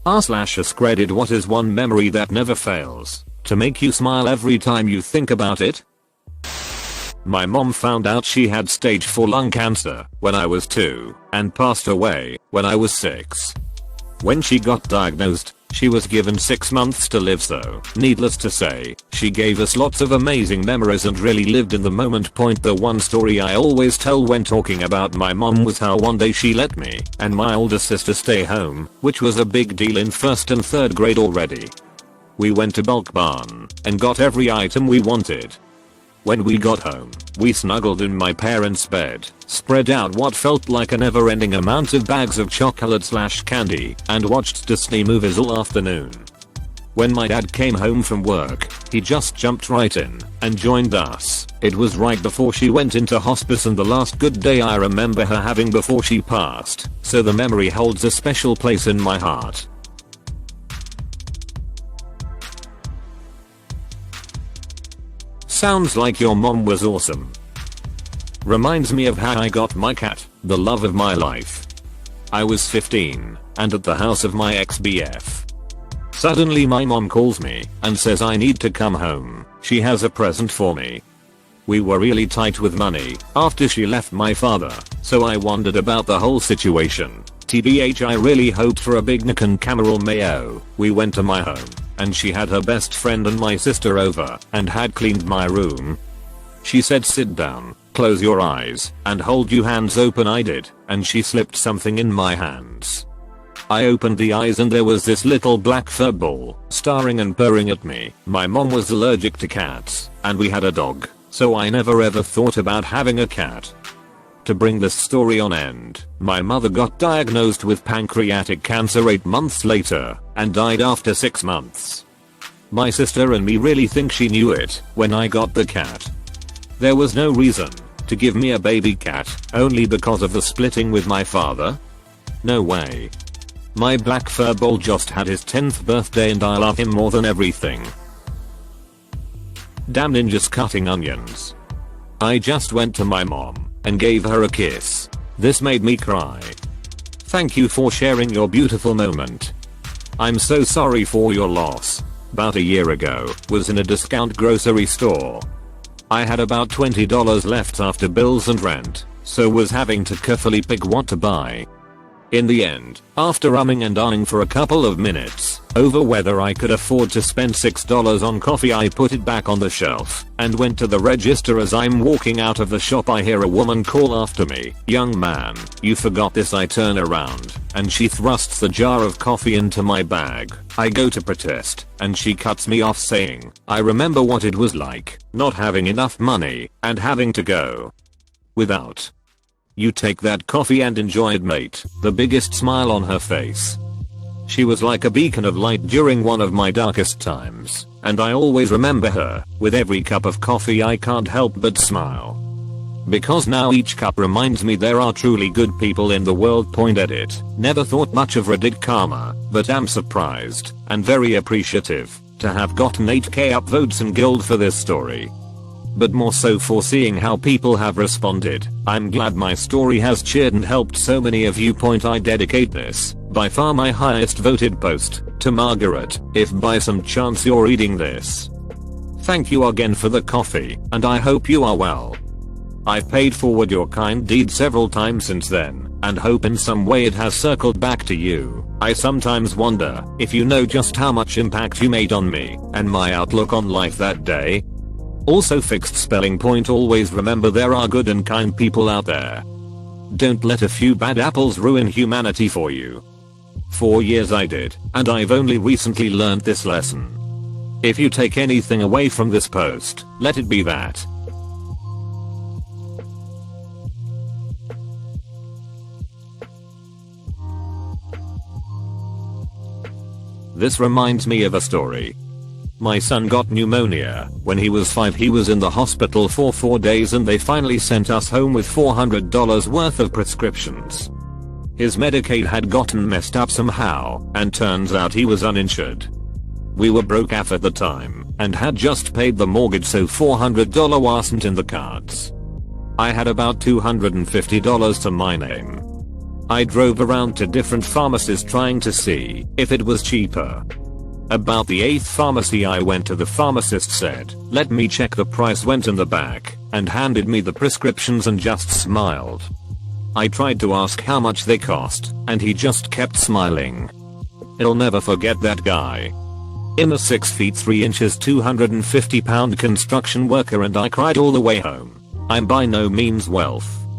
r/AskReddit, what is one memory that never fails to make you smile every time you think about it? My mom found out she had stage 4 lung cancer when I was 2 and passed away when I was 6. When she got diagnosed, she was given 6 months to live, so needless to say, she gave us lots of amazing memories and really lived in the moment. The one story I always tell when talking about my mom was how one day she let me and my older sister stay home, which was a big deal in 1st and 3rd grade already. We went to Bulk Barn and got every item we wanted. When we got home, we snuggled in my parents' bed, spread out what felt like a never-ending amount of bags of chocolate/candy, and watched Disney movies all afternoon. When my dad came home from work, he just jumped right in and joined us. It was right before she went into hospice and the last good day I remember her having before she passed, so the memory holds a special place in my heart. Sounds like your mom was awesome. Reminds me of how I got my cat, the love of my life. I was 15 and at the house of my ex-BF. Suddenly my mom calls me and says I need to come home. She has a present for me. We were really tight with money after she left my father, so I wondered about the whole situation. TBH, I really hoped for a Big Nick and Caramel Mayo. We went to my home and she had her best friend and my sister over and had cleaned my room. She said sit down, close your eyes, and hold your hands open. I did, and she slipped something in my hands. I opened the eyes and there was this little black fur ball staring and purring at me. My mom was allergic to cats and we had a dog, so I never ever thought about having a cat. To bring this story on end, my mother got diagnosed with pancreatic cancer 8 months later and died after 6 months. My sister and me really think she knew it when I got the cat. There was no reason to give me a baby cat only because of the splitting with my father? No way. My black fur ball just had his 10th birthday and I love him more than everything. Damn ninjas cutting onions. I just went to my mom and gave her a kiss. This made me cry. Thank you for sharing your beautiful moment. I'm so sorry for your loss. About a year ago, was in a discount grocery store. I had about $20 left after bills and rent, so was having to carefully pick what to buy. In the end, after umming and ahhing for a couple of minutes over whether I could afford to spend $6 on coffee, I put it back on the shelf and went to the register. As I'm walking out of the shop, I hear a woman call after me, "Young man, you forgot this." I turn around and she thrusts the jar of coffee into my bag. I go to protest and she cuts me off saying, "I remember what it was like not having enough money and having to go without. You take that coffee and enjoy it, mate." The biggest smile on her face. She was like a beacon of light during one of my darkest times, and I always remember her. With every cup of coffee I can't help but smile. Because now each cup reminds me there are truly good people in the world. Edit. Never thought much of Reddit karma, but am surprised and very appreciative to have gotten 8k upvotes and guild for this story. But more so for seeing how people have responded. I'm glad my story has cheered and helped so many of you. I dedicate this, by far my highest voted post, to Margaret, if by some chance you're reading this. Thank you again for the coffee, and I hope you are well. I've paid forward your kind deed several times since then, and hope in some way it has circled back to you. I sometimes wonder if you know just how much impact you made on me and my outlook on life that day. Also, fixed spelling. Always remember there are good and kind people out there. Don't let a few bad apples ruin humanity for you. For years I did, and I've only recently learned this lesson. If you take anything away from this post, let it be that. This reminds me of a story. My son got pneumonia when he was 5. He was in the hospital for 4 days and they finally sent us home with $400 worth of prescriptions. His Medicaid had gotten messed up somehow, and turns out he was uninsured. We were broke AF at the time and had just paid the mortgage, so $400 wasn't in the cards. I had about $250 to my name. I drove around to different pharmacies trying to see if it was cheaper. About the 8th pharmacy I went to, the pharmacist said, "Let me check the price," went in the back and handed me the prescriptions and just smiled. I tried to ask how much they cost and he just kept smiling. I'll never forget that guy. I'm a 6 feet 3 inches 250-pound construction worker and I cried all the way home. I'm by no means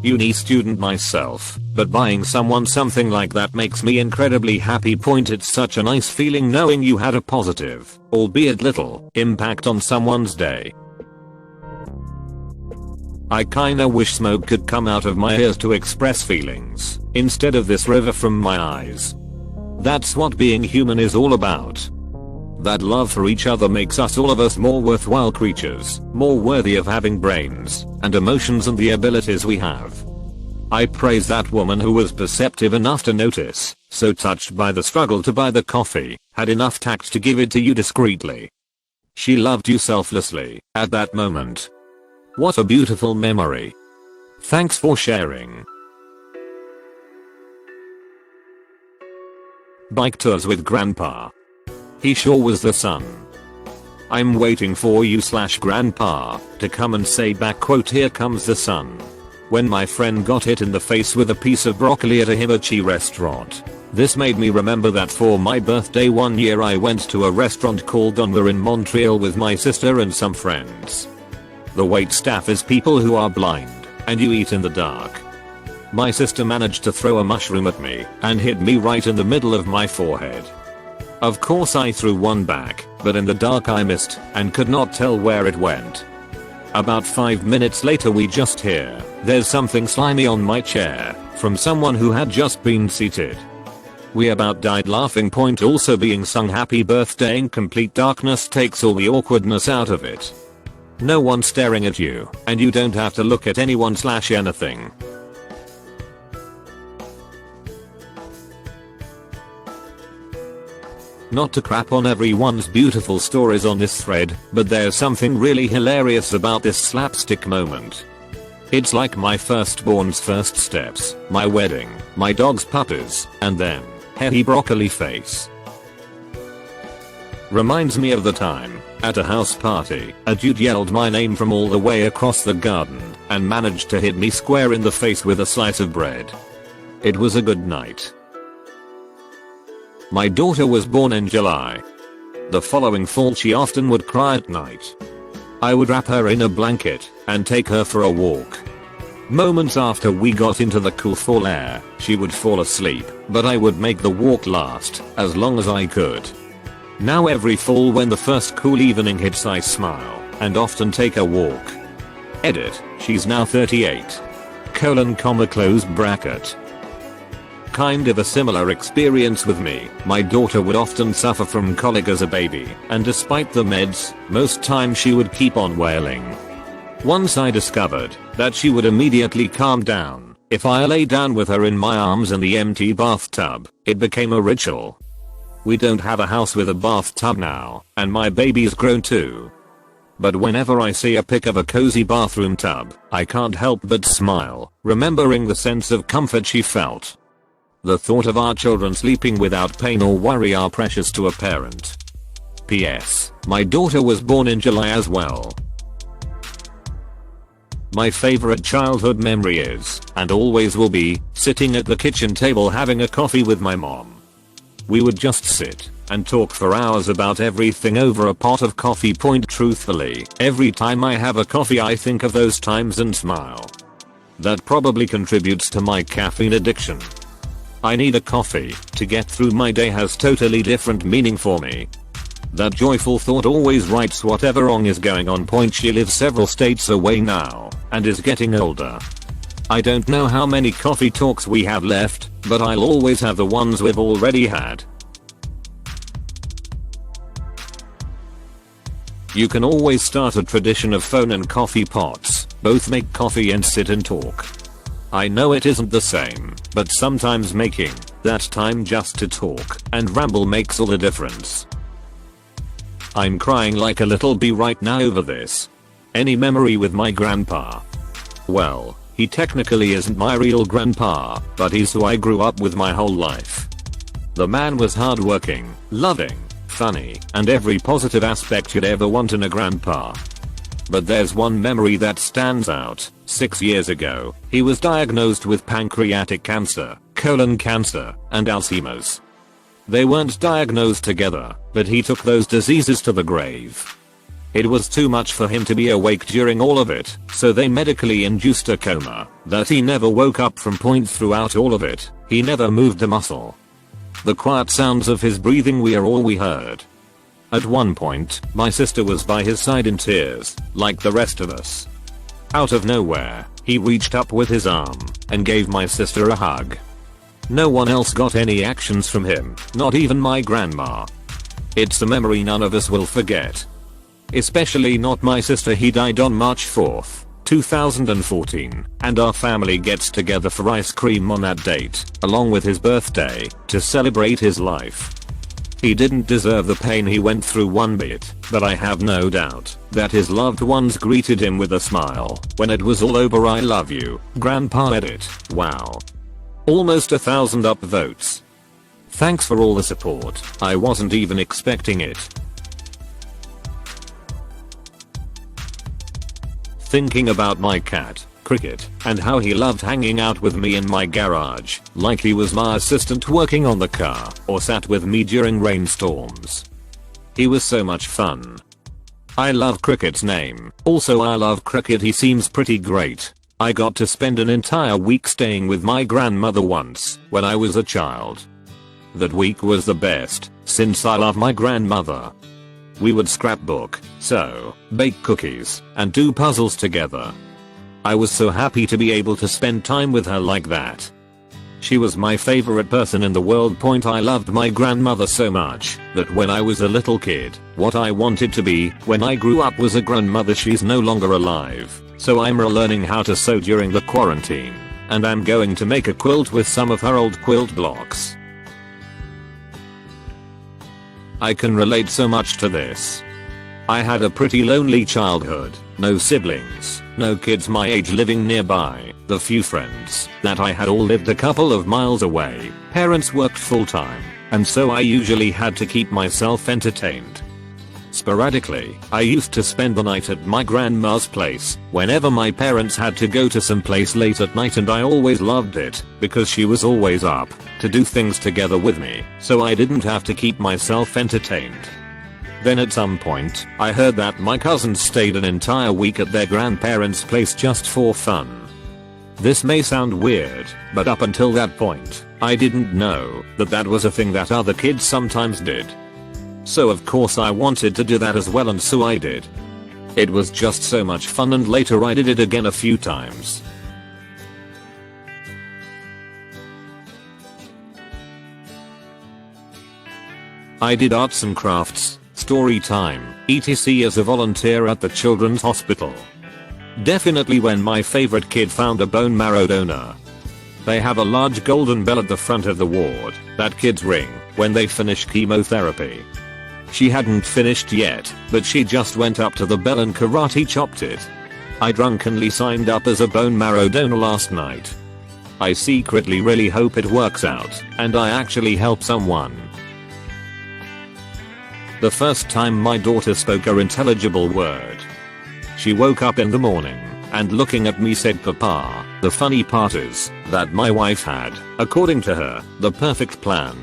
uni student myself, but buying someone something like that makes me incredibly happy. It's such a nice feeling knowing you had a positive, albeit little, impact on someone's day. I kinda wish smoke could come out of my ears to express feelings, instead of this river from my eyes. That's what being human is all about. That love for each other makes all of us more worthwhile creatures, more worthy of having brains and emotions and the abilities we have. I praise that woman who was perceptive enough to notice, so touched by the struggle to buy the coffee, had enough tact to give it to you discreetly. She loved you selflessly at that moment. What a beautiful memory. Thanks for sharing. Bike tours with Grandpa. He sure was the son. I'm waiting for you/grandpa to come and say back, quote, "Here comes the sun." When my friend got hit in the face with a piece of broccoli at a hibachi restaurant. This made me remember that for my birthday one year I went to a restaurant called Donver in Montreal with my sister and some friends. The wait staff is people who are blind, and you eat in the dark. My sister managed to throw a mushroom at me and hit me right in the middle of my forehead. Of course I threw one back, but in the dark I missed and could not tell where it went. About 5 minutes later we just hear, "There's something slimy on my chair," from someone who had just been seated. We about died laughing. Also being sung happy birthday in complete darkness takes all the awkwardness out of it. No one staring at you, and you don't have to look at anyone/anything. Not to crap on everyone's beautiful stories on this thread, but there's something really hilarious about this slapstick moment. It's like my firstborn's first steps, my wedding, my dog's puppies, and then, heavy broccoli face. Reminds me of the time, at a house party, a dude yelled my name from all the way across the garden, and managed to hit me square in the face with a slice of bread. It was a good night. My daughter was born in July. The following fall she often would cry at night. I would wrap her in a blanket and take her for a walk. Moments after we got into the cool fall air, she would fall asleep, but I would make the walk last as long as I could. Now every fall when the first cool evening hits I smile and often take a walk. Edit, she's now 38. Close bracket. Kind of a similar experience with me. My daughter would often suffer from colic as a baby, and despite the meds, most times she would keep on wailing. Once I discovered that she would immediately calm down if I lay down with her in my arms in the empty bathtub. It became a ritual. We don't have a house with a bathtub now, and my baby's grown too. But whenever I see a pic of a cozy bathroom tub, I can't help but smile, remembering the sense of comfort she felt. The thought of our children sleeping without pain or worry are precious to a parent. P.S. My daughter was born in July as well. My favorite childhood memory is, and always will be, sitting at the kitchen table having a coffee with my mom. We would just sit and talk for hours about everything over a pot of coffee. Truthfully, every time I have a coffee I think of those times and smile. That probably contributes to my caffeine addiction. I need a coffee to get through my day has totally different meaning for me. That joyful thought always rights whatever wrong is going on. She lives several states away now and is getting older. I don't know how many coffee talks we have left, but I'll always have the ones we've already had. You can always start a tradition of phone and coffee pots, both make coffee and sit and talk. I know it isn't the same, but sometimes making that time just to talk and ramble makes all the difference. I'm crying like a little bee right now over this. Any memory with my grandpa? Well, He technically isn't my real grandpa, but he's who I grew up with my whole life. The man was hardworking, loving, funny, and every positive aspect you'd ever want in a grandpa. But there's one memory that stands out. 6 years ago, he was diagnosed with pancreatic cancer, colon cancer, and Alzheimer's. They weren't diagnosed together, but he took those diseases to the grave. It was too much for him to be awake during all of it, so they medically induced a coma that he never woke up from. Throughout all of it, he never moved a muscle. The quiet sounds of his breathing were all we heard. At one point, my sister was by his side in tears, like the rest of us. Out of nowhere, he reached up with his arm and gave my sister a hug. No one else got any actions from him, not even my grandma. It's a memory none of us will forget. Especially not my sister. He died on March 4th, 2014, and our family gets together for ice cream on that date, along with his birthday, to celebrate his life. He didn't deserve the pain he went through one bit, but I have no doubt that his loved ones greeted him with a smile when it was all over. I love you, Grandpa. Edit. Wow. Almost 1,000 upvotes. Thanks for all the support. I wasn't even expecting it. Thinking about my cat, Cricket, and how he loved hanging out with me in my garage, like he was my assistant working on the car, or sat with me during rainstorms. He was so much fun. I love Cricket's name. Also, I love Cricket. He seems pretty great. I got to spend an entire week staying with my grandmother once, when I was a child. That week was the best, since I love my grandmother. We would scrapbook, sew, bake cookies, and do puzzles together. I was so happy to be able to spend time with her like that. She was my favorite person in the world. I loved my grandmother so much that when I was a little kid, what I wanted to be when I grew up was a grandmother. She's no longer alive, so I'm relearning how to sew during the quarantine, and I'm going to make a quilt with some of her old quilt blocks. I can relate so much to this. I had a pretty lonely childhood, no siblings, no kids my age living nearby, the few friends that I had all lived a couple of miles away, parents worked full time, and so I usually had to keep myself entertained. Sporadically, I used to spend the night at my grandma's place whenever my parents had to go to some place late at night, and I always loved it because she was always up to do things together with me, so I didn't have to keep myself entertained. Then at some point, I heard that my cousins stayed an entire week at their grandparents' place just for fun. This may sound weird, but up until that point, I didn't know that that was a thing that other kids sometimes did. So of course I wanted to do that as well, and so I did. It was just so much fun, and later I did it again a few times. I did arts and crafts, story time, etc. as a volunteer at the children's hospital. Definitely when my favorite kid found a bone marrow donor. They have a large golden bell at the front of the ward that kids ring when they finish chemotherapy. She hadn't finished yet, but she just went up to the bell and karate chopped it. I drunkenly signed up as a bone marrow donor last night. I secretly really hope it works out, and I actually help someone. The first time my daughter spoke her intelligible word. She woke up in the morning, and looking at me said Papa. The funny part is that my wife had, according to her, the perfect plan.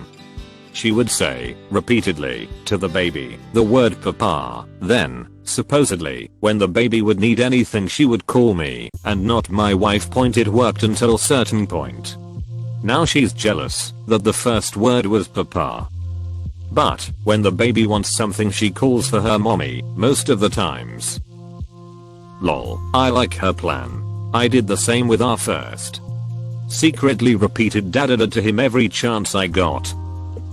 She would say, repeatedly, to the baby, the word Papa, then, supposedly, when the baby would need anything she would call me, and not my wife. It worked until a certain point. Now she's jealous that the first word was Papa. But, when the baby wants something she calls for her mommy, most of the times. Lol, I like her plan. I did the same with our first. Secretly repeated dada to him every chance I got.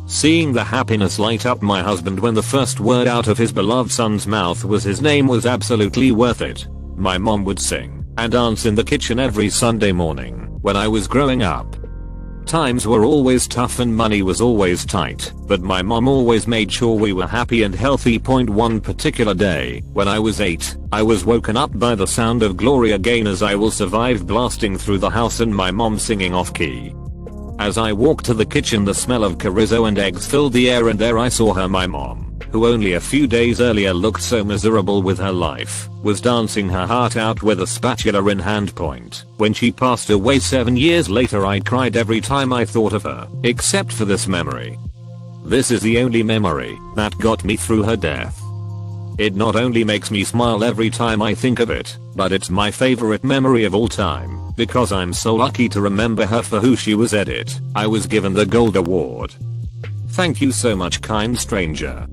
Seeing the happiness light up my husband when the first word out of his beloved son's mouth was his name was absolutely worth it. My mom would sing and dance in the kitchen every Sunday morning when I was growing up. Times were always tough and money was always tight, but my mom always made sure we were happy and healthy. One particular day, when I was 8, I was woken up by the sound of Gloria Gaynor's I Will Survive blasting through the house and my mom singing off key. As I walked to the kitchen, the smell of chorizo and eggs filled the air, and there I saw her, my mom, who only a few days earlier looked so miserable with her life, was dancing her heart out with a spatula in hand point. When she passed away 7 years later, I cried every time I thought of her, except for this memory. This is the only memory that got me through her death. It not only makes me smile every time I think of it, but it's my favorite memory of all time, because I'm so lucky to remember her for who she was. Edit. I was given the Gold Award. Thank you so much, kind stranger.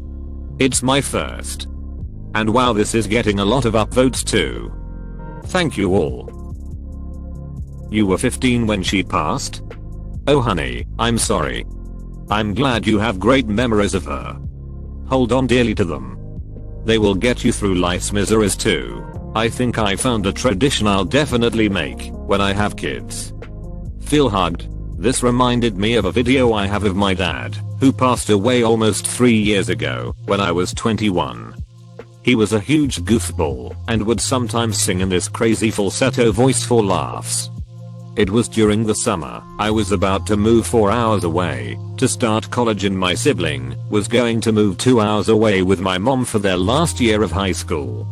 It's my first. And wow, this is getting a lot of upvotes too. Thank you all. You were 15 when she passed? Oh honey, I'm sorry. I'm glad you have great memories of her. Hold on dearly to them. They will get you through life's miseries too. I think I found a tradition I'll definitely make when I have kids. Feel hugged. This reminded me of a video I have of my dad, who passed away almost 3 years ago when I was 21. He was a huge goofball and would sometimes sing in this crazy falsetto voice for laughs. It was during the summer. I was about to move 4 hours away to start college, and my sibling was going to move 2 hours away with my mom for their last year of high school.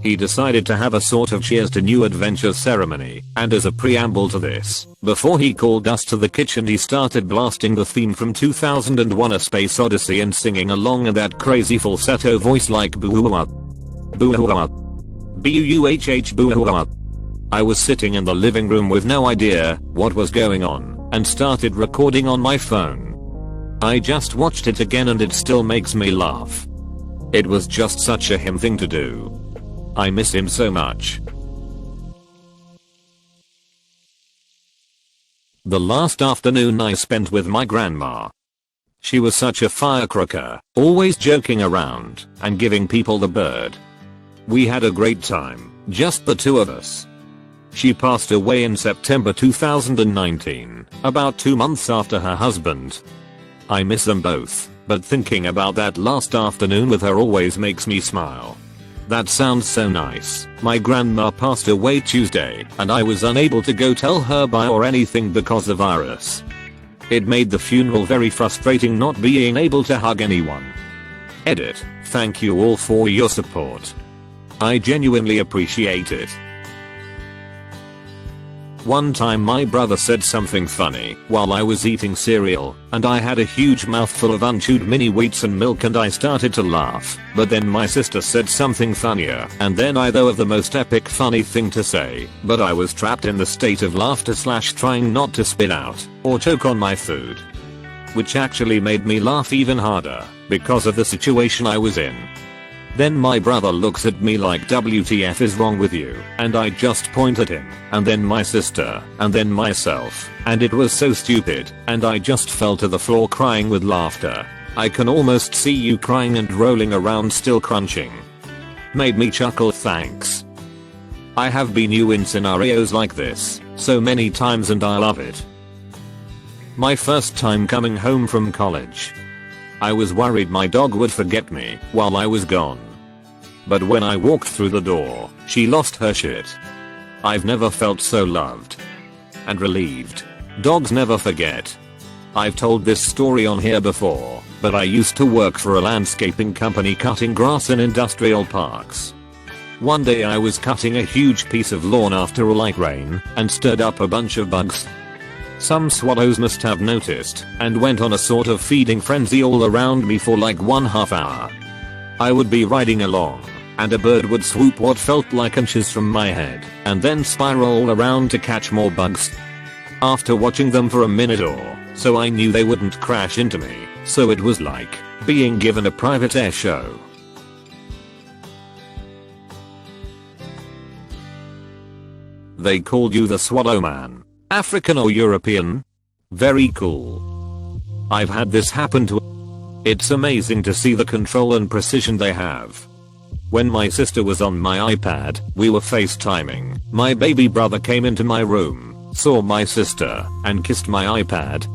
He decided to have a sort of cheers to new adventure ceremony, and as a preamble to this, before he called us to the kitchen, he started blasting the theme from 2001: A Space Odyssey and singing along in that crazy falsetto voice like boo-hoo-ah, boo-hoo-ah, b-u-u-h-h, boo-hoo-ah. I was sitting in the living room with no idea what was going on and started recording on my phone. I just watched it again and it still makes me laugh. It was just such a him thing to do. I miss him so much. The last afternoon I spent with my grandma. She was such a firecracker, always joking around and giving people the bird. We had a great time, just the two of us. She passed away in September 2019, about 2 months after her husband. I miss them both, but thinking about that last afternoon with her always makes me smile. That sounds so nice. My grandma passed away Tuesday, and I was unable to go tell her bye or anything because of the virus. It made the funeral very frustrating not being able to hug anyone. Edit. Thank you all for your support. I genuinely appreciate it. One time my brother said something funny while I was eating cereal, and I had a huge mouthful of unchewed mini wheats and milk and I started to laugh, but then my sister said something funnier, and then I thought of the most epic funny thing to say, but I was trapped in the state of laughter / trying not to spit out or choke on my food. Which actually made me laugh even harder because of the situation I was in. Then my brother looks at me like WTF is wrong with you, and I just point at him, and then my sister, and then myself, and it was so stupid, and I just fell to the floor crying with laughter. I can almost see you crying and rolling around still crunching. Made me chuckle, thanks. I have been you in scenarios like this so many times and I love it. My first time coming home from college. I was worried my dog would forget me while I was gone. But when I walked through the door, she lost her shit. I've never felt so loved and relieved. Dogs never forget. I've told this story on here before, but I used to work for a landscaping company cutting grass in industrial parks. One day I was cutting a huge piece of lawn after a light rain and stirred up a bunch of bugs. Some swallows must have noticed and went on a sort of feeding frenzy all around me for like 1/2 hour. I would be riding along and a bird would swoop what felt like inches from my head and then spiral all around to catch more bugs. After watching them for a minute or so, I knew they wouldn't crash into me, so it was like being given a private air show. They called you the Swallow Man. African or European? Very cool. I've had this happen to. It's amazing to see the control and precision they have. When my sister was on my iPad, we were FaceTiming. My baby brother came into my room, saw my sister, and kissed my iPad.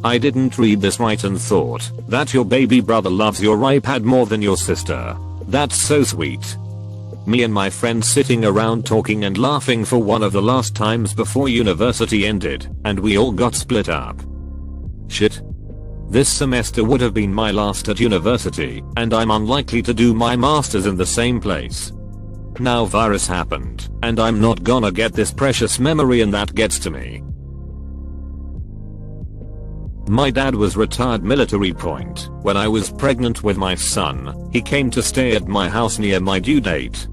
I didn't read this right and thought that your baby brother loves your iPad more than your sister. That's so sweet. Me and my friends sitting around talking and laughing for one of the last times before university ended, and we all got split up. Shit. This semester would have been my last at university, and I'm unlikely to do my masters in the same place. Now virus happened, and I'm not gonna get this precious memory, and that gets to me. My dad was retired military point. When I was pregnant with my son, he came to stay at my house near my due date.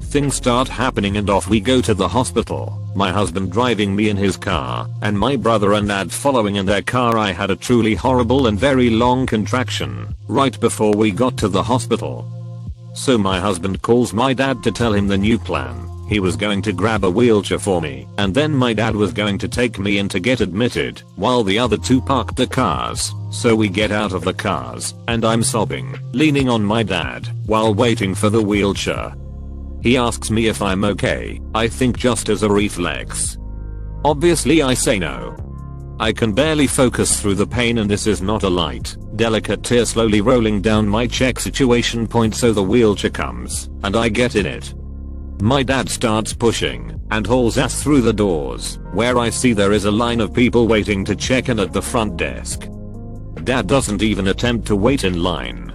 Things start happening and off we go to the hospital, my husband driving me in his car, and my brother and dad following in their car. I had a truly horrible and very long contraction right before we got to the hospital. So my husband calls my dad to tell him the new plan. He was going to grab a wheelchair for me, and then my dad was going to take me in to get admitted, while the other two parked the cars. So we get out of the cars, and I'm sobbing, leaning on my dad, while waiting for the wheelchair. He asks me if I'm okay, I think just as a reflex. Obviously I say no. I can barely focus through the pain, and this is not a light, delicate tear slowly rolling down my cheek. Situation point. So the wheelchair comes, and I get in it. My dad starts pushing and hauls us through the doors, where I see there is a line of people waiting to check in at the front desk. Dad doesn't even attempt to wait in line.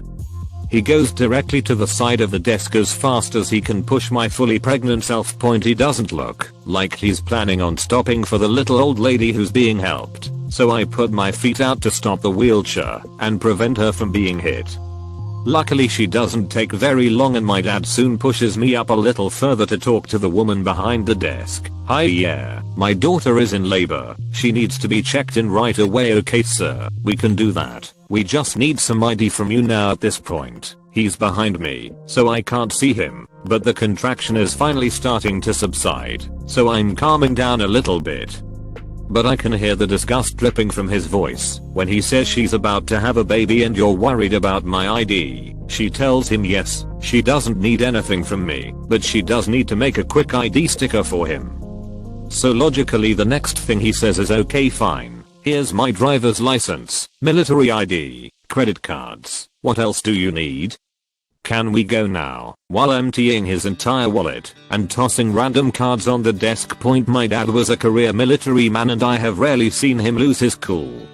He goes directly to the side of the desk as fast as he can push my fully pregnant self. He doesn't look like he's planning on stopping for the little old lady who's being helped, so I put my feet out to stop the wheelchair and prevent her from being hit. Luckily she doesn't take very long, and my dad soon pushes me up a little further to talk to the woman behind the desk. Hi, yeah, my daughter is in labor. She needs to be checked in right away. Okay sir, we can do that. We just need some ID from you now. At this point, he's behind me, so I can't see him, but the contraction is finally starting to subside, so I'm calming down a little bit. But I can hear the disgust dripping from his voice when he says she's about to have a baby and you're worried about my ID. She tells him yes, she doesn't need anything from me, but she does need to make a quick ID sticker for him. So logically the next thing he says is okay fine, here's my driver's license, military ID, credit cards, what else do you need? Can we go now? While emptying his entire wallet and tossing random cards on the desk. My dad was a career military man, and I have rarely seen him lose his cool.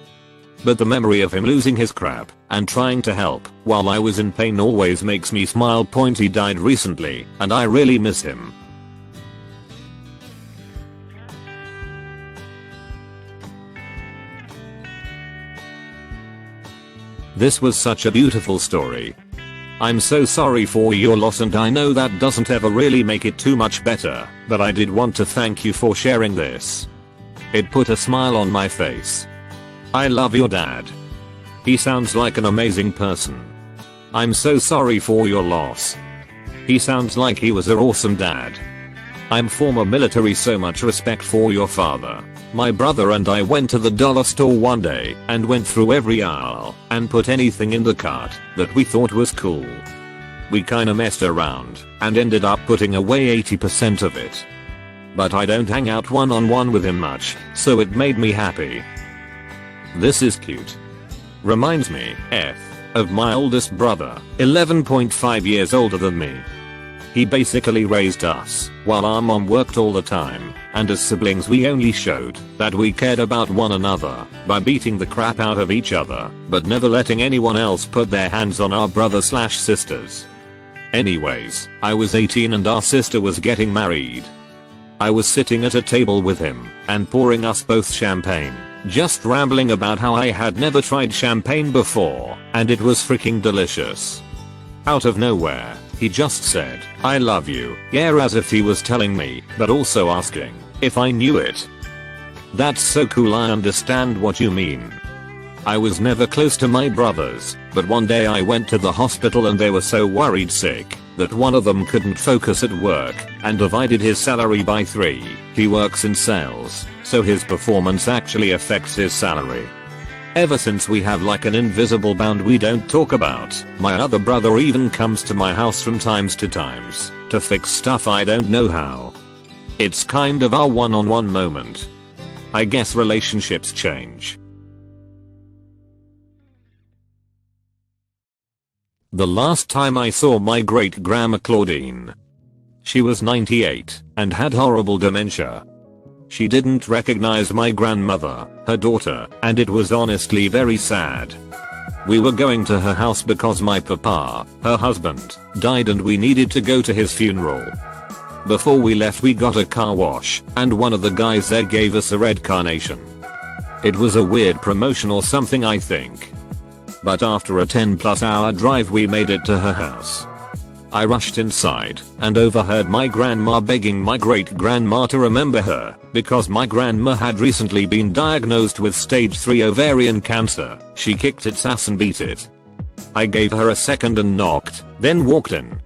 But the memory of him losing his crap and trying to help while I was in pain always makes me smile. He died recently, and I really miss him. This was such a beautiful story. I'm so sorry for your loss, and I know that doesn't ever really make it too much better, but I did want to thank you for sharing this. It put a smile on my face. I love your dad. He sounds like an amazing person. I'm so sorry for your loss. He sounds like he was an awesome dad. I'm former military, so much respect for your father. My brother and I went to the dollar store one day and went through every aisle and put anything in the cart that we thought was cool. We kinda messed around and ended up putting away 80% of it. But I don't hang out one-on-one with him much, so it made me happy. This is cute. Reminds me, of my oldest brother, 11.5 years older than me. He basically raised us while our mom worked all the time, and as siblings we only showed that we cared about one another by beating the crap out of each other, but never letting anyone else put their hands on our brother/sisters. Anyways, I was 18 and our sister was getting married. I was sitting at a table with him and pouring us both champagne, just rambling about how I had never tried champagne before and it was freaking delicious. Out of nowhere, he just said, "I love you," yeah, as if he was telling me, but also asking if I knew it. That's so cool. I understand what you mean. I was never close to my brothers, but one day I went to the hospital and they were so worried sick that one of them couldn't focus at work and divided his salary by 3. He works in sales, so his performance actually affects his salary. Ever since we have like an invisible bond we don't talk about. My other brother even comes to my house from times to fix stuff I don't know how. It's kind of our one-on-one moment, I guess relationships change. The last time I saw my great-grandma Claudine. She was 98 and had horrible dementia. She didn't recognize my grandmother, her daughter, and it was honestly very sad. We were going to her house because my papa, her husband, died and we needed to go to his funeral. Before we left we got a car wash and one of the guys there gave us a red carnation. It was a weird promotion or something I think. But after a 10+ hour drive we made it to her house. I rushed inside and overheard my grandma begging my great-grandma to remember her because my grandma had recently been diagnosed with stage 3 ovarian cancer. She kicked its ass and beat it. I gave her a second and knocked, then walked in.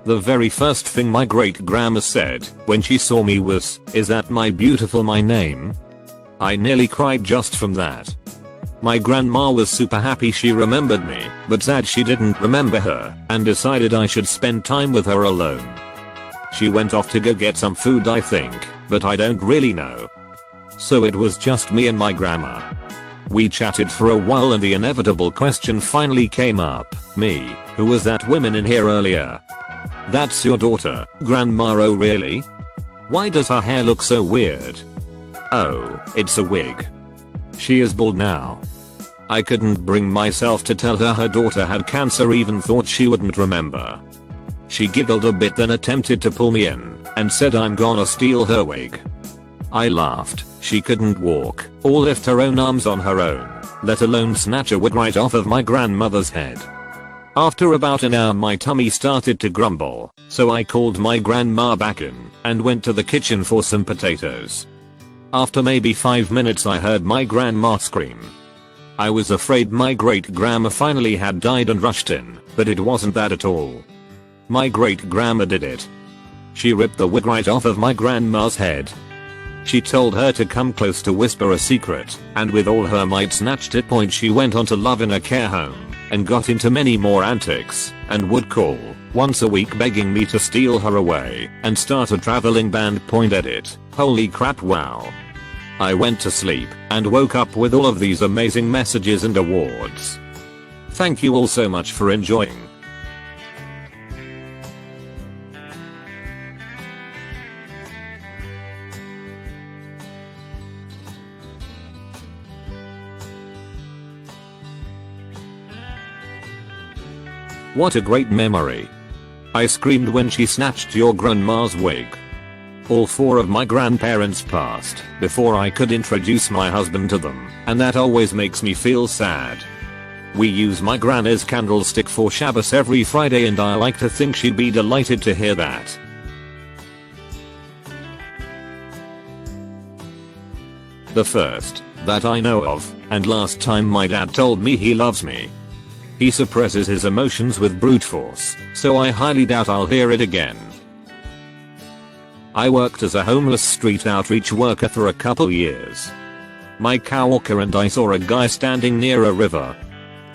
The very first thing my great-grandma said when she saw me was, "Is that my beautiful my name?" I nearly cried just from that. My grandma was super happy she remembered me, but sad she didn't remember her, and decided I should spend time with her alone. She went off to go get some food I think, but I don't really know. So it was just me and my grandma. We chatted for a while and the inevitable question finally came up. "Me, who was that woman in here earlier?" "That's your daughter, Grandma." "Oh really? Why does her hair look so weird?" "Oh, it's a wig. She is bald now." I couldn't bring myself to tell her daughter had cancer, even thought she wouldn't remember. She giggled a bit then attempted to pull me in and said I'm gonna steal her wig. I laughed. She couldn't walk or lift her own arms on her own, let alone snatch a wig right off of my grandmother's head. After about an hour my tummy started to grumble, so I called my grandma back in and went to the kitchen for some potatoes. After maybe 5 minutes I heard my grandma scream. I was afraid my great-grandma finally had died and rushed in, but it wasn't that at all. My great-grandma did it. She ripped the wig right off of my grandma's head. She told her to come close to whisper a secret, and with all her might snatched it. She went on to live in a care home, and got into many more antics, and would call once a week begging me to steal her away, and start a traveling band. Edit. Holy crap, wow. I went to sleep and woke up with all of these amazing messages and awards. Thank you all so much for enjoying. What a great memory. I screamed when she snatched your grandma's wig. All 4 of my grandparents passed before I could introduce my husband to them, and that always makes me feel sad. We use my granny's candlestick for Shabbos every Friday and I like to think she'd be delighted to hear that. The first that I know of, and last time my dad told me he loves me. He suppresses his emotions with brute force, so I highly doubt I'll hear it again. I worked as a homeless street outreach worker for a couple years. My coworker and I saw a guy standing near a river.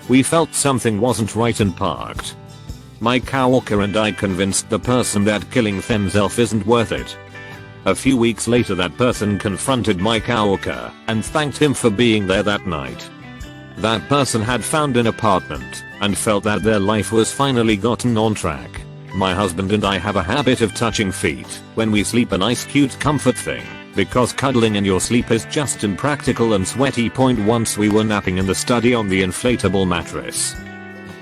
We felt something wasn't right and parked. My coworker and I convinced the person that killing themselves isn't worth it. A few weeks later that person confronted my coworker and thanked him for being there that night. That person had found an apartment and felt that their life was finally gotten on track. My husband and I have a habit of touching feet when we sleep, a nice cute comfort thing, because cuddling in your sleep is just impractical and sweaty. Once we were napping in the study on the inflatable mattress.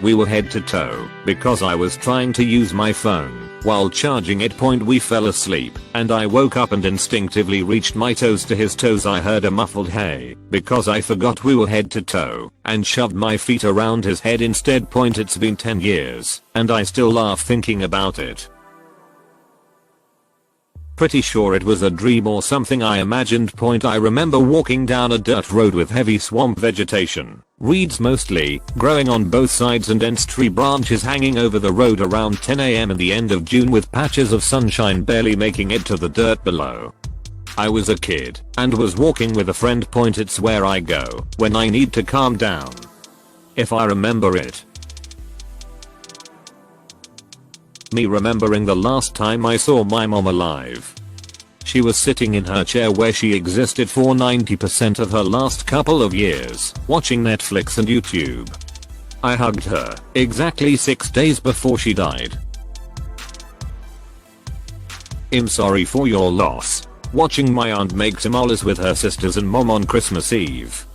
We were head to toe because I was trying to use my phone while charging it. We fell asleep and I woke up and instinctively reached my toes to his toes. I heard a muffled hey because I forgot we were head to toe and shoved my feet around his head instead. It's been 10 years and I still laugh thinking about it. Pretty sure it was a dream or something I imagined. I remember walking down a dirt road with heavy swamp vegetation, reeds mostly, growing on both sides and dense tree branches hanging over the road around 10 AM in the end of June, with patches of sunshine barely making it to the dirt below. I was a kid and was walking with a friend. It's where I go when I need to calm down. If I remember it. Me remembering the last time I saw my mom alive. She was sitting in her chair where she existed for 90% of her last couple of years, watching Netflix and YouTube. I hugged her exactly 6 days before she died. I'm sorry for your loss. Watching my aunt make tamales with her sisters and mom on Christmas Eve.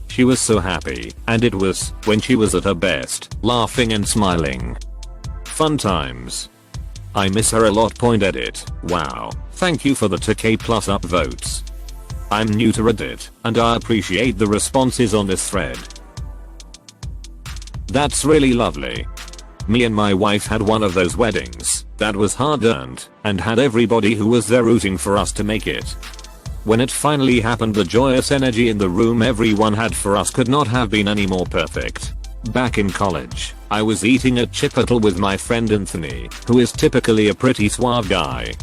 She was so happy, and it was when she was at her best, laughing and smiling. Fun times. I miss her a lot. Edit. Wow, thank you for the 2k plus upvotes. I'm new to Reddit, and I appreciate the responses on this thread. That's really lovely. Me and my wife had one of those weddings that was hard earned and had everybody who was there rooting for us to make it. When it finally happened, the joyous energy in the room everyone had for us could not have been any more perfect. Back in college, I was eating at Chipotle with my friend Anthony, who is typically a pretty suave guy.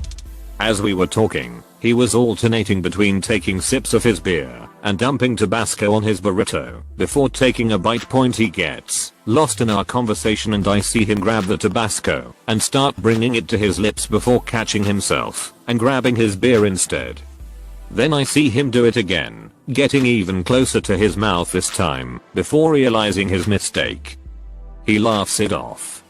As we were talking, he was alternating between taking sips of his beer and dumping Tabasco on his burrito before taking a bite. He gets lost in our conversation and I see him grab the Tabasco and start bringing it to his lips before catching himself and grabbing his beer instead. Then I see him do it again, getting even closer to his mouth this time before realizing his mistake. He laughs it off.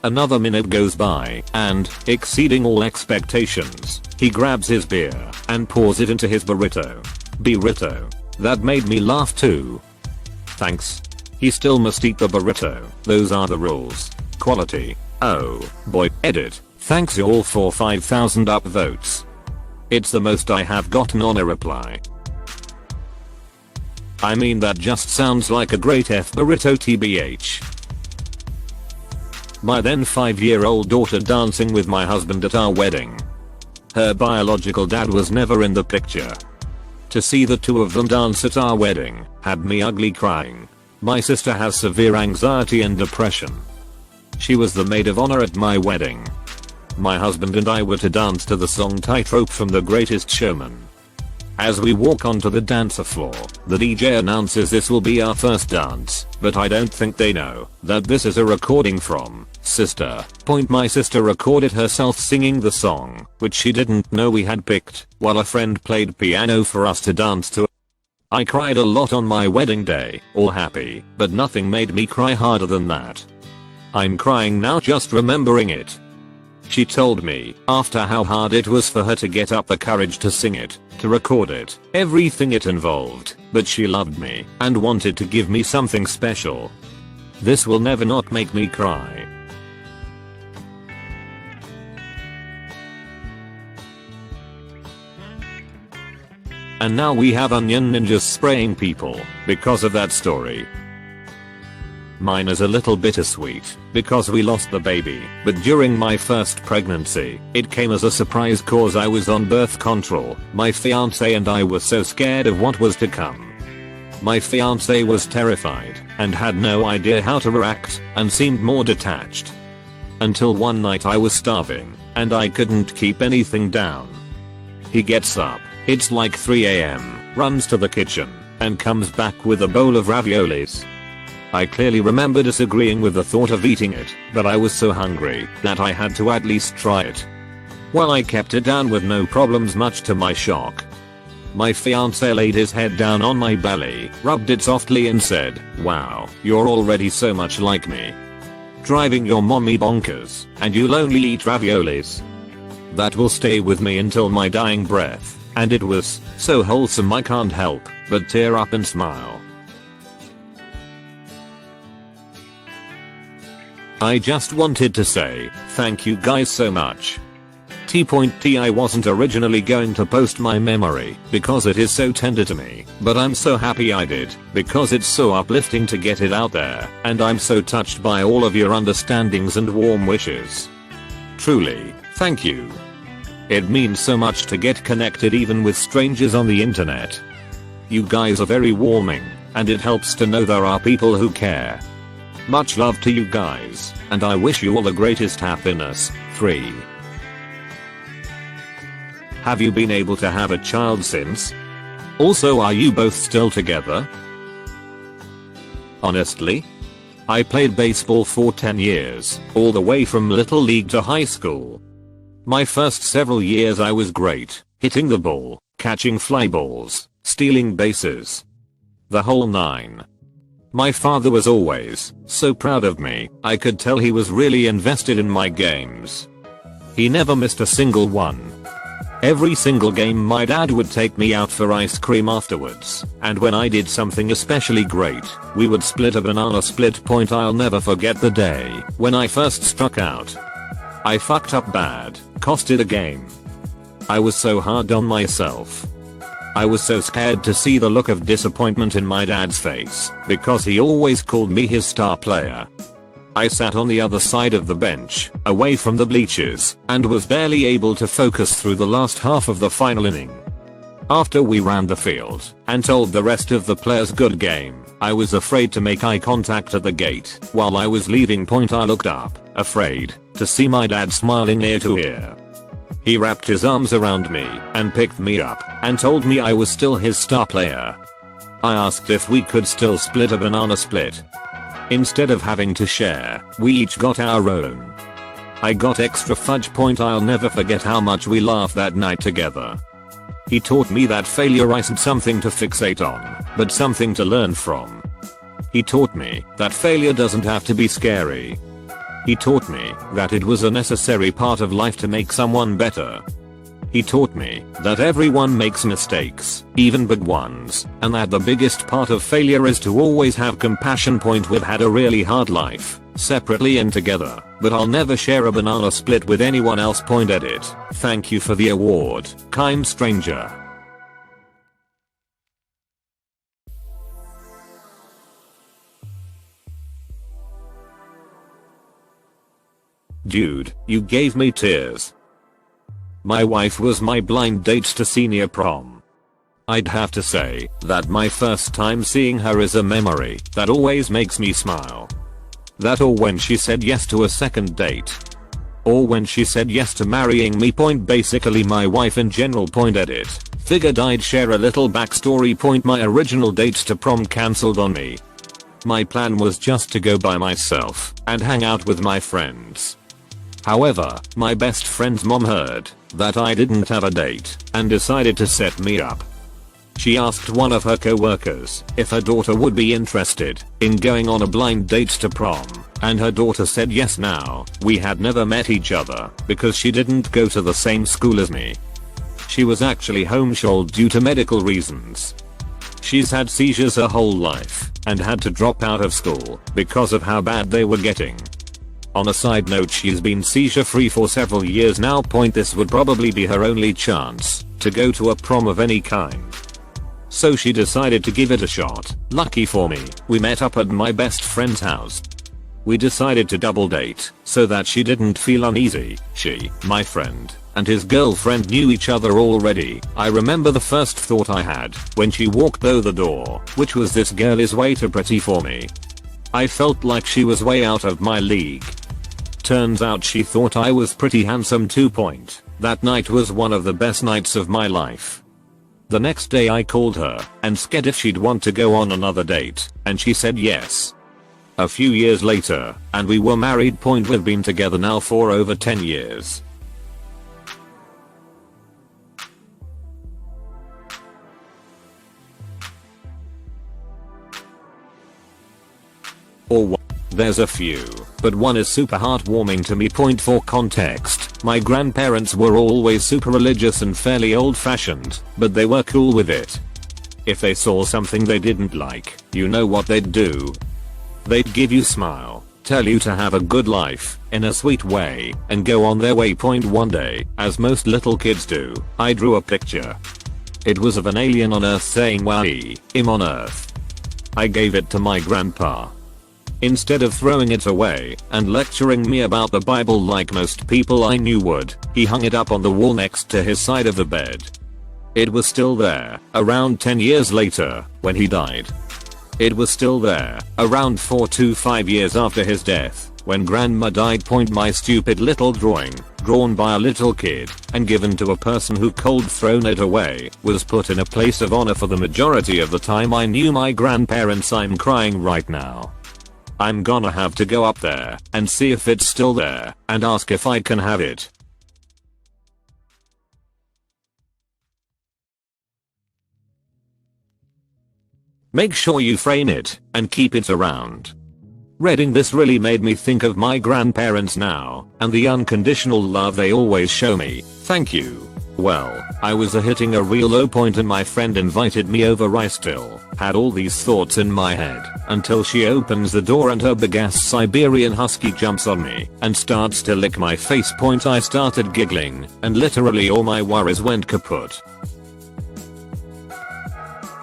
Another minute goes by and, exceeding all expectations, he grabs his beer and pours it into his burrito. That made me laugh too. Thanks. He still must eat the burrito. Those are the rules. Quality. Oh boy. Edit. Thanks y'all for 5,000 upvotes. It's the most I have gotten on a reply. I mean, that just sounds like a great F burrito tbh. My then 5-year-old daughter dancing with my husband at our wedding. Her biological dad was never in the picture. To see the two of them dance at our wedding had me ugly crying. My sister has severe anxiety and depression. She was the maid of honor at my wedding. My husband and I were to dance to the song Tightrope from The Greatest Showman. As we walk onto the dancer floor, the DJ announces this will be our first dance, but I don't think they know that this is a recording from Sister. My sister recorded herself singing the song, which she didn't know we had picked, while a friend played piano for us to dance to. I cried a lot on my wedding day, all happy, but nothing made me cry harder than that. I'm crying now just remembering it. She told me after how hard it was for her to get up the courage to sing it, to record it, everything it involved, but she loved me and wanted to give me something special. This will never not make me cry. And now we have onion ninjas spraying people because of that story. Mine is a little bittersweet because we lost the baby, but during my first pregnancy, it came as a surprise cause I was on birth control. My fiance and I were so scared of what was to come. My fiance was terrified and had no idea how to react and seemed more detached. Until one night I was starving and I couldn't keep anything down. He gets up, it's like 3 AM, runs to the kitchen, and comes back with a bowl of raviolis. I clearly remember disagreeing with the thought of eating it, but I was so hungry that I had to at least try it. Well, I kept it down with no problems, much to my shock. My fiance laid his head down on my belly, rubbed it softly and said, "Wow, you're already so much like me. Driving your mommy bonkers, and you'll only eat raviolis." That will stay with me until my dying breath, and it was so wholesome I can't help but tear up and smile. I just wanted to say, thank you guys so much. I wasn't originally going to post my memory because it is so tender to me, but I'm so happy I did because it's so uplifting to get it out there, and I'm so touched by all of your understandings and warm wishes. Truly, thank you. It means so much to get connected even with strangers on the internet. You guys are very warming, and it helps to know there are people who care. Much love to you guys, and I wish you all the greatest happiness. 3. Have you been able to have a child since? Also, are you both still together? Honestly, I played baseball for 10 years, all the way from little league to high school. My first several years I was great, hitting the ball, catching fly balls, stealing bases. The whole nine. My father was always so proud of me. I could tell he was really invested in my games. He never missed a single one. Every single game my dad would take me out for ice cream afterwards, and when I did something especially great, we would split a banana split point. I'll never forget the day when I first struck out. I fucked up bad, costed a game. I was so hard on myself. I was so scared to see the look of disappointment in my dad's face, because he always called me his star player. I sat on the other side of the bench, away from the bleachers, and was barely able to focus through the last half of the final inning. After we ran the field and told the rest of the players good game, I was afraid to make eye contact at the gate. While I was leaving point, I looked up, afraid, to see my dad smiling ear to ear. He wrapped his arms around me and picked me up and told me I was still his star player. I asked if we could still split a banana split. Instead of having to share, we each got our own. I got extra fudge point. I'll never forget how much we laughed that night together. He taught me that failure isn't something to fixate on, but something to learn from. He taught me that failure doesn't have to be scary. He taught me that it was a necessary part of life to make someone better. He taught me that everyone makes mistakes, even big ones, and that the biggest part of failure is to always have compassion. We've had a really hard life, separately and together, but I'll never share a banana split with anyone else. Edit. Thank you for the award, kind stranger. Dude, you gave me tears. My wife was my blind date to senior prom. I'd have to say that my first time seeing her is a memory that always makes me smile. That, or when she said yes to a second date. Or when she said yes to marrying me. Basically my wife in general. Edit. Figured I'd share a little backstory. My original date to prom cancelled on me. My plan was just to go by myself and hang out with my friends. However, my best friend's mom heard that I didn't have a date and decided to set me up. She asked one of her co-workers if her daughter would be interested in going on a blind date to prom, and her daughter said yes. Now, we had never met each other because she didn't go to the same school as me. She was actually homeschooled due to medical reasons. She's had seizures her whole life and had to drop out of school because of how bad they were getting. On a side note, she's been seizure free for several years now. This would probably be her only chance to go to a prom of any kind. So she decided to give it a shot. Lucky for me, we met up at my best friend's house. We decided to double date so that she didn't feel uneasy. She, my friend, and his girlfriend knew each other already. I remember the first thought I had when she walked through the door, which was, this girl is way too pretty for me. I felt like she was way out of my league. Turns out she thought I was pretty handsome too. That night was one of the best nights of my life. The next day I called her and asked if she'd want to go on another date, and she said yes. A few years later, and we were married. We've been together now for over 10 years. Or what? There's a few, but one is super heartwarming to me. For context, my grandparents were always super religious and fairly old-fashioned, but they were cool with it. If they saw something they didn't like, you know what they'd do? They'd give you a smile, tell you to have a good life, in a sweet way, and go on their way. One day, as most little kids do, I drew a picture. It was of an alien on Earth saying "Why, I'm on Earth." I gave it to my grandpa. Instead of throwing it away and lecturing me about the Bible like most people I knew would, he hung it up on the wall next to his side of the bed. It was still there, around 10 years later, when he died. It was still there, around 4 to 5 years after his death, when grandma died. My stupid little drawing, drawn by a little kid, and given to a person who cold thrown it away, was put in a place of honor for the majority of the time I knew my grandparents. I'm crying right now. I'm gonna have to go up there and see if it's still there and ask if I can have it. Make sure you frame it and keep it around. Reading this really made me think of my grandparents now and the unconditional love they always show me. Thank you. Well, I was hitting a real low point and my friend invited me over. I still had all these thoughts in my head until she opens the door and her big ass Siberian husky jumps on me and starts to lick my face. I started giggling and literally all my worries went kaput.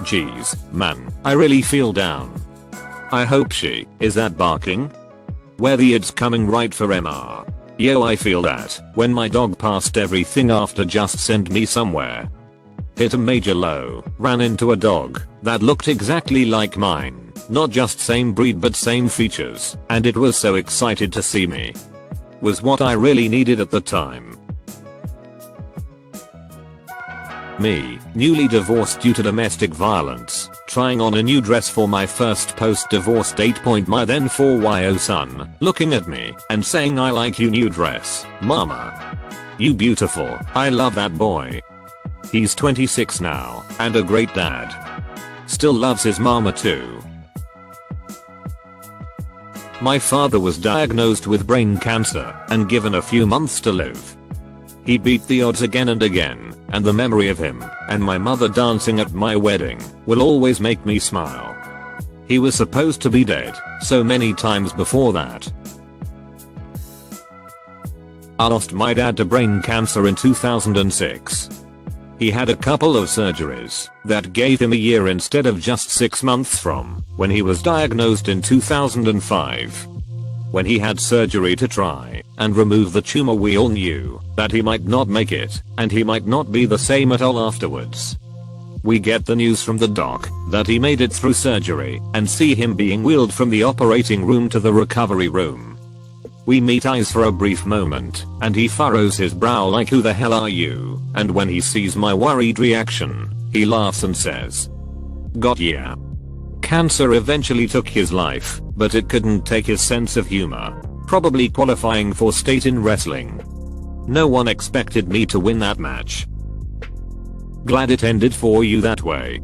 Jeez, man, I really feel down. I hope she is that barking. Where the id's coming right for MR. Yo, I feel that when my dog passed everything after just sent me somewhere. Hit a major low, ran into a dog that looked exactly like mine, not just same breed but same features, and it was so excited to see me. Was what I really needed at the time. Me, newly divorced due to domestic violence, trying on a new dress for my first post-divorce date. My then 4yo son looking at me and saying, I like you new dress, mama. You beautiful. I love that boy. He's 26 now and a great dad. Still loves his mama too. My father was diagnosed with brain cancer and given a few months to live. He beat the odds again and again, and the memory of him and my mother dancing at my wedding will always make me smile. He was supposed to be dead so many times before that. I lost my dad to brain cancer in 2006. He had a couple of surgeries that gave him a year instead of just 6 months from when he was diagnosed in 2005. When he had surgery to try and remove the tumor, we all knew that he might not make it and he might not be the same at all afterwards. We get the news from the doc that he made it through surgery and see him being wheeled from the operating room to the recovery room. We meet eyes for a brief moment and he furrows his brow like, who the hell are you? And when he sees my worried reaction, he laughs and says, got ya. Cancer eventually took his life, but it couldn't take his sense of humor, probably qualifying for state in wrestling. No one expected me to win that match. Glad it ended for you that way.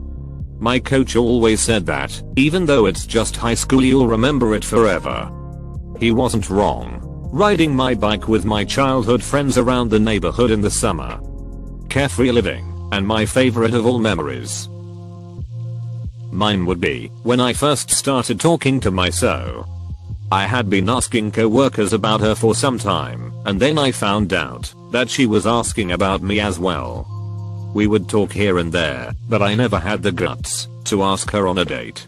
My coach always said that, even though it's just high school, you'll remember it forever. He wasn't wrong. Riding my bike with my childhood friends around the neighborhood in the summer. Carefree living, and my favorite of all memories. Mine would be when I first started talking to my so. I had been asking co-workers about her for some time, and then I found out that she was asking about me as well. We would talk here and there, but I never had the guts to ask her on a date.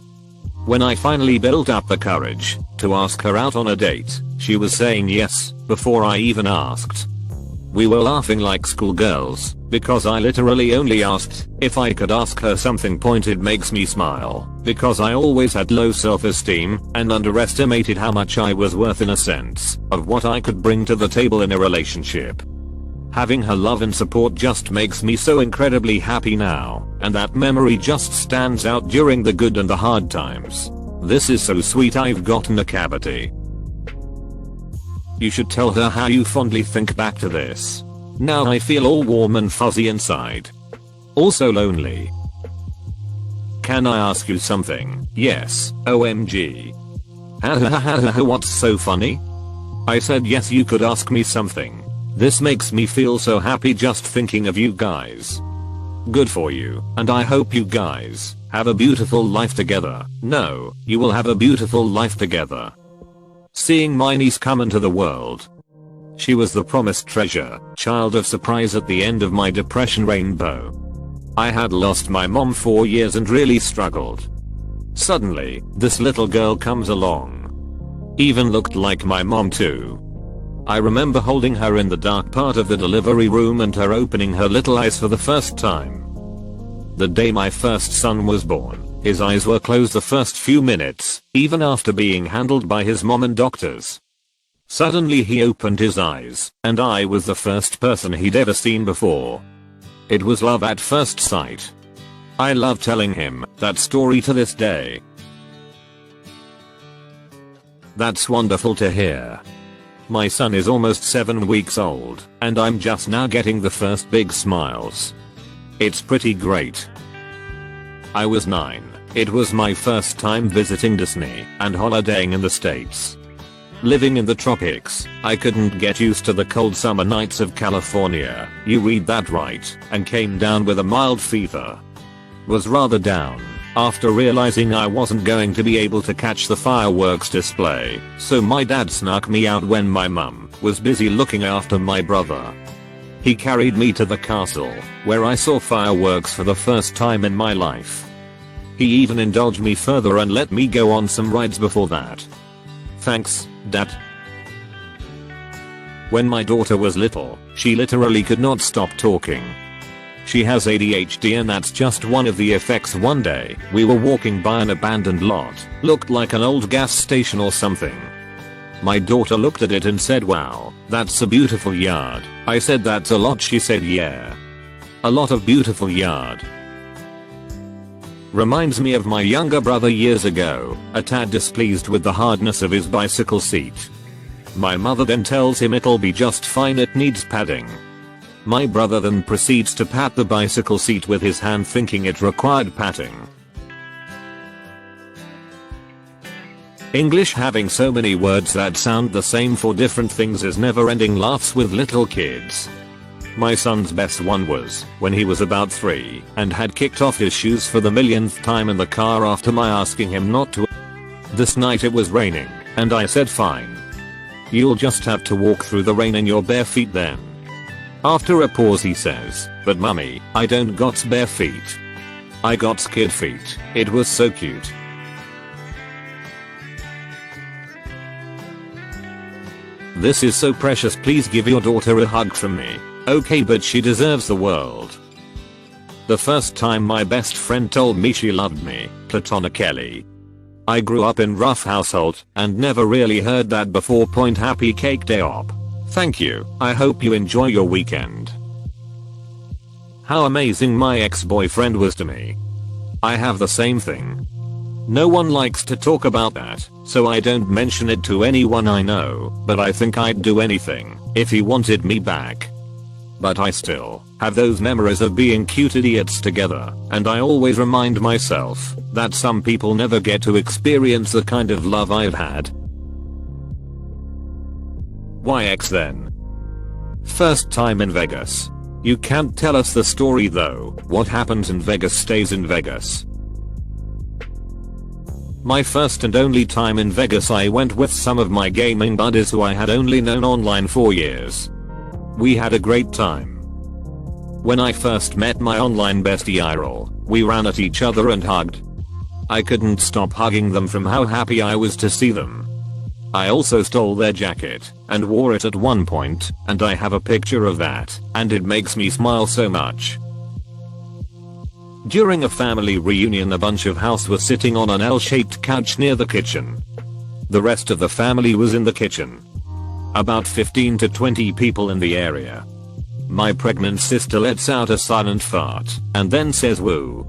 When I finally built up the courage to ask her out on a date, she was saying yes before I even asked. We were laughing like schoolgirls because I literally only asked if I could ask her something. It makes me smile because I always had low self-esteem and underestimated how much I was worth in a sense of what I could bring to the table in a relationship. Having her love and support just makes me so incredibly happy now, and that memory just stands out during the good and the hard times. This is so sweet. I've gotten a cavity. You should tell her how you fondly think back to this. Now I feel all warm and fuzzy inside. Also lonely. Can I ask you something? Yes, OMG. What's so funny? I said yes, you could ask me something. This makes me feel so happy just thinking of you guys. Good for you, and I hope you guys have a beautiful life together. No, you will have a beautiful life together. Seeing my niece come into the world. She was the promised treasure, child of surprise at the end of my depression rainbow. I had lost my mom 4 years and really struggled. Suddenly, this little girl comes along. Even looked like my mom too. I remember holding her in the dark part of the delivery room and her opening her little eyes for the first time. The day my first son was born, his eyes were closed the first few minutes, even after being handled by his mom and doctors. Suddenly he opened his eyes, and I was the first person he'd ever seen before. It was love at first sight. I love telling him that story to this day. That's wonderful to hear. My son is almost 7 weeks old, and I'm just now getting the first big smiles. It's pretty great. I was 9 It was my first time visiting Disney and holidaying in the States. Living in the tropics, I couldn't get used to the cold summer nights of California, you read that right, and came down with a mild fever. Was rather down after realizing I wasn't going to be able to catch the fireworks display, so my dad snuck me out when my mum was busy looking after my brother. He carried me to the castle, where I saw fireworks for the first time in my life. He even indulged me further and let me go on some rides before that. Thanks, Dad. When my daughter was little, she literally could not stop talking. She has ADHD and that's just one of the effects. One day, we were walking by an abandoned lot, looked like an old gas station or something. My daughter looked at it and said, "Wow, that's a beautiful yard." I said, "That's a lot." She said, "Yeah. A lot of beautiful yard." Reminds me of my younger brother years ago, a tad displeased with the hardness of his bicycle seat. My mother then tells him it'll be just fine, it needs padding. My brother then proceeds to pat the bicycle seat with his hand thinking it required patting. English having so many words that sound the same for different things is never-ending laughs with little kids. My son's best one was when he was about 3 and had kicked off his shoes for the millionth time in the car after my asking him not to. This night it was raining, and I said, "Fine. You'll just have to walk through the rain in your bare feet then." After a pause he says, "But mummy, I don't got bare feet. I got skid feet." It was so cute. "This is so precious, please give your daughter a hug from me." Okay, but she deserves the world. The first time my best friend told me she loved me, platonically. I grew up in rough household and never really heard that before. Happy cake day op. Thank you, I hope you enjoy your weekend. How amazing my ex-boyfriend was to me. I have the same thing. No one likes to talk about that, so I don't mention it to anyone I know, but I think I'd do anything if he wanted me back. But I still have those memories of being cute idiots together, and I always remind myself that some people never get to experience the kind of love I've had. Why X then? First time in Vegas. You can't tell us the story though. What happens in Vegas stays in Vegas. My first and only time in Vegas, I went with some of my gaming buddies who I had only known online for years. We had a great time. When I first met my online bestie Irel, we ran at each other and hugged. I couldn't stop hugging them from how happy I was to see them. I also stole their jacket and wore it at one point, and I have a picture of that, and it makes me smile so much. During a family reunion, a bunch of house was sitting on an L-shaped couch near the kitchen. The rest of the family was in the kitchen. About 15 to 20 people in the area. My pregnant sister lets out a silent fart and then says woo.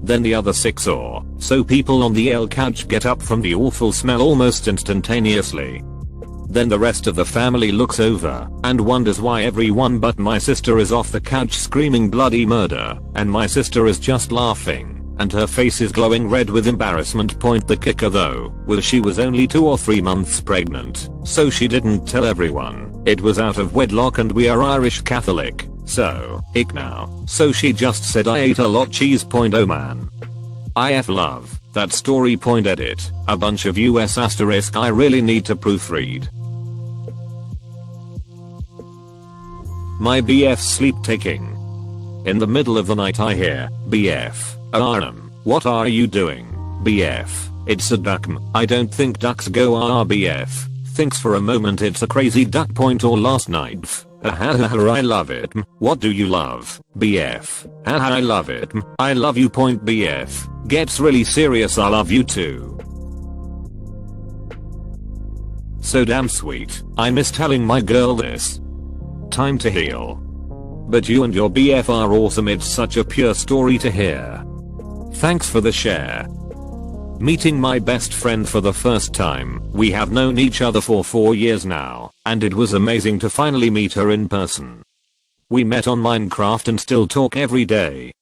Then the other 6 or so people on the L couch get up from the awful smell almost instantaneously. Then the rest of the family looks over and wonders why everyone but my sister is off the couch screaming bloody murder, and my sister is just laughing, and her face is glowing red with embarrassment. The kicker though was she was only 2 or 3 months pregnant, so she didn't tell everyone it was out of wedlock, and we are Irish Catholic, so ick now. So she just said I ate a lot cheese. Oh man. IF love that story. Edit a bunch of US asterisk. I really need to proofread. My BF sleep taking. In the middle of the night I hear, "BF, Arnhem, what are you doing?" "BF, it's a duck." I don't think ducks go BF. Thinks for a moment it's a crazy duck. Or last night. I love it. What do you love? BF. I love it. I love you. BF. Gets really serious. I love you too. So damn sweet. I miss telling my girl this. Time to heal. But you and your BF are awesome. It's such a pure story to hear. Thanks for the share. Meeting my best friend for the first time. We have known each other for 4 years now, and it was amazing to finally meet her in person. We met on Minecraft and still talk every day.